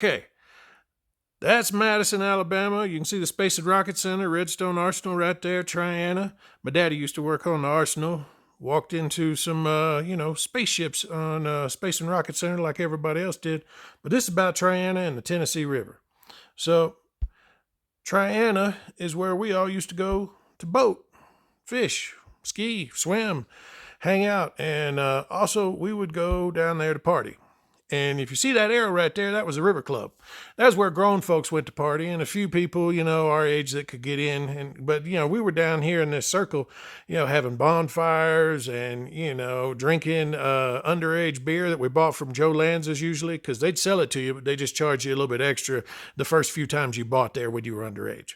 Okay, that's Madison, Alabama. You can see the Space and Rocket Center, Redstone Arsenal right there, Triana. My daddy used to work on the Arsenal. Walked into some, spaceships on Space and Rocket Center like everybody else did. But this is about Triana and the Tennessee River. So, Triana is where we all used to go to boat, fish, ski, swim, hang out. And also, we would go down there to party. And if you see that arrow right there, that was the River Club. That's where grown folks went to party, and a few people, our age that could get in. But we were down here in this circle, having bonfires and drinking underage beer that we bought from Joe Lanza's usually, because they'd sell it to you, but they just charge you a little bit extra the first few times you bought there when you were underage.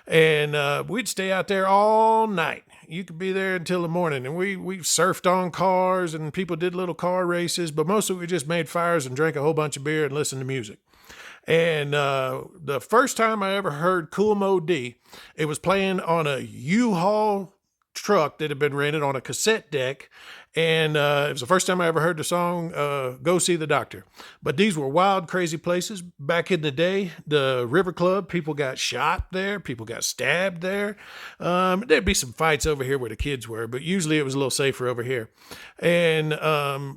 And we'd stay out there all night. You could be there until the morning, and we surfed on cars, and people did little car races, but mostly we just made fires and drank a whole bunch of beer and listened to music. And the first time I ever heard Kool Moe Dee, it was playing on a U-Haul truck that had been rented on a cassette deck. And it was the first time I ever heard the song Go See the Doctor. But these were wild, crazy places. Back in the day, the River Club, people got shot there, people got stabbed there. There'd be some fights over here where the kids were, but usually it was a little safer over here. And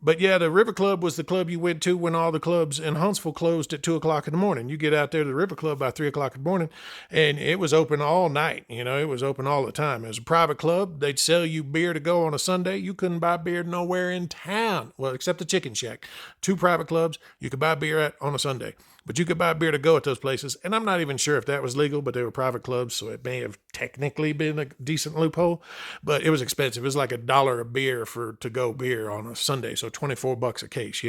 but yeah, the River Club was the club you went to when all the clubs in Huntsville closed at 2 o'clock in the morning. You get out there to the River Club by 3 o'clock in the morning, and it was open all night. It was open all the time. It was a private club. They'd sell you beer to go on a Sunday. You couldn't buy beer nowhere in town, well, except the Chicken Shack. 2 private clubs you could buy beer at on a Sunday, but you could buy beer to go at those places. And I'm not even sure if that was legal, but they were private clubs, so it may have technically been a decent loophole, but it was expensive. It was like $1 a beer for to-go beer on a Sunday, so $24 a case,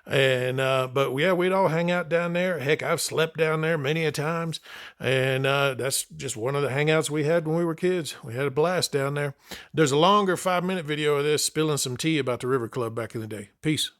And but yeah, we'd all hang out down there. Heck, I've slept down there many a times, and that's just one of the hangouts we had when we were kids. We had a blast down there. There's a longer 5-minute video of this spilling some tea about the River Club back in the day. Peace.